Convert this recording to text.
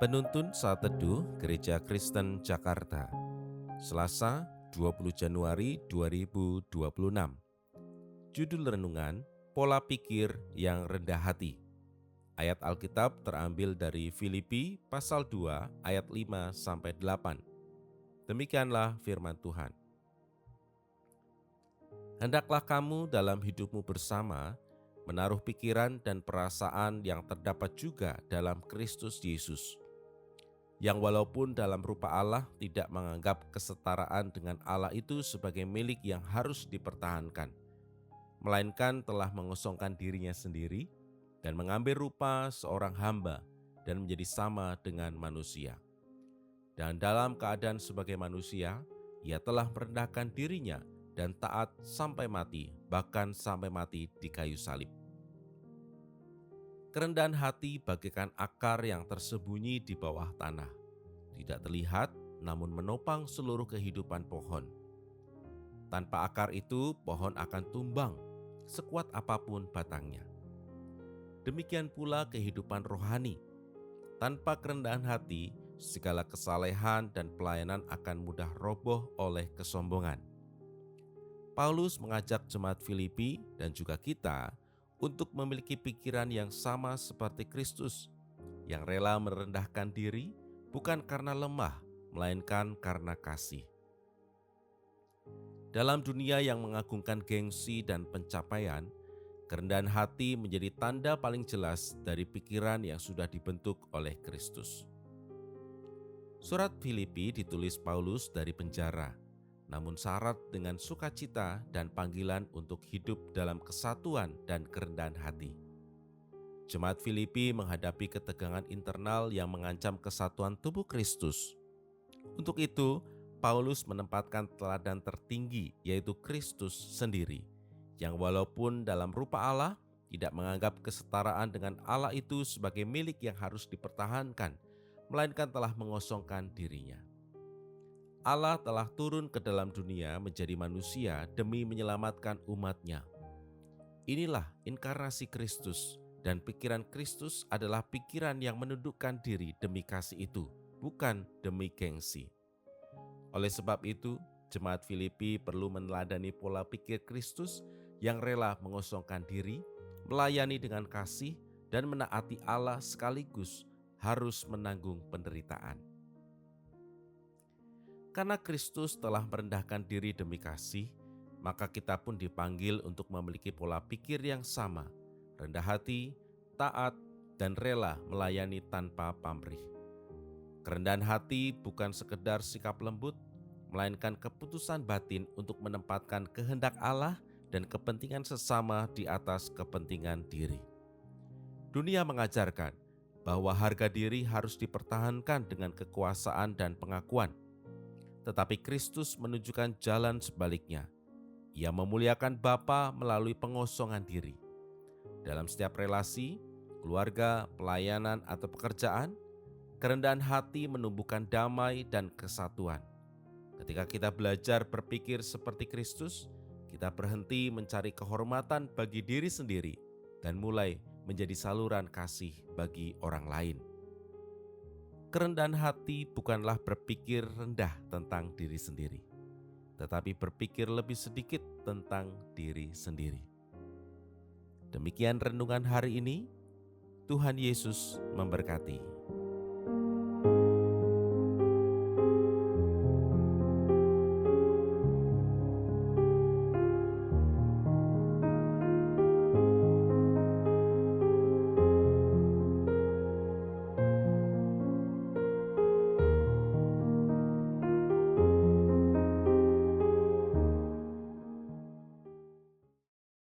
Penuntun Saat Teduh Gereja Kristen Jakarta, Selasa 20 Januari 2026. Judul renungan, Pola Pikir yang Rendah Hati. Ayat Alkitab terambil dari Filipi pasal 2 ayat 5-8. Demikianlah firman Tuhan. Hendaklah kamu dalam hidupmu bersama menaruh pikiran dan perasaan yang terdapat juga dalam Kristus Yesus, yang walaupun dalam rupa Allah tidak menganggap kesetaraan dengan Allah itu sebagai milik yang harus dipertahankan, melainkan telah mengosongkan dirinya sendiri dan mengambil rupa seorang hamba dan menjadi sama dengan manusia. Dan dalam keadaan sebagai manusia, ia telah merendahkan dirinya dan taat sampai mati, bahkan sampai mati di kayu salib. Kerendahan hati bagaikan akar yang tersembunyi di bawah tanah, tidak terlihat namun menopang seluruh kehidupan pohon. Tanpa akar itu, pohon akan tumbang, sekuat apapun batangnya. Demikian pula kehidupan rohani. Tanpa kerendahan hati, segala kesalehan dan pelayanan akan mudah roboh oleh kesombongan. Paulus mengajak jemaat Filipi dan juga kita untuk memiliki pikiran yang sama seperti Kristus, yang rela merendahkan diri bukan karena lemah, melainkan karena kasih. Dalam dunia yang mengagungkan gengsi dan pencapaian, kerendahan hati menjadi tanda paling jelas dari pikiran yang sudah dibentuk oleh Kristus. Surat Filipi ditulis Paulus dari penjara, namun syarat dengan sukacita dan panggilan untuk hidup dalam kesatuan dan kerendahan hati. Jemaat Filipi menghadapi ketegangan internal yang mengancam kesatuan tubuh Kristus. Untuk itu, Paulus menempatkan teladan tertinggi, yaitu Kristus sendiri, yang walaupun dalam rupa Allah, tidak menganggap kesetaraan dengan Allah itu sebagai milik yang harus dipertahankan, melainkan telah mengosongkan dirinya. Allah telah turun ke dalam dunia menjadi manusia demi menyelamatkan umat-Nya. Inilah inkarnasi Kristus, dan pikiran Kristus adalah pikiran yang menundukkan diri demi kasih itu, bukan demi gengsi. Oleh sebab itu, jemaat Filipi perlu meneladani pola pikir Kristus yang rela mengosongkan diri, melayani dengan kasih, dan menaati Allah sekaligus harus menanggung penderitaan. Karena Kristus telah merendahkan diri demi kasih, maka kita pun dipanggil untuk memiliki pola pikir yang sama, rendah hati, taat, dan rela melayani tanpa pamrih. Kerendahan hati bukan sekedar sikap lembut, melainkan keputusan batin untuk menempatkan kehendak Allah dan kepentingan sesama di atas kepentingan diri. Dunia mengajarkan bahwa harga diri harus dipertahankan dengan kekuasaan dan pengakuan. Tetapi Kristus menunjukkan jalan sebaliknya. Ia memuliakan Bapa melalui pengosongan diri. Dalam setiap relasi, keluarga, pelayanan, atau pekerjaan, kerendahan hati menumbuhkan damai dan kesatuan. Ketika kita belajar berpikir seperti Kristus, kita berhenti mencari kehormatan bagi diri sendiri dan mulai menjadi saluran kasih bagi orang lain. Kerendahan hati bukanlah berpikir rendah tentang diri sendiri, tetapi berpikir lebih sedikit tentang diri sendiri. Demikian renungan hari ini. Tuhan Yesus memberkati.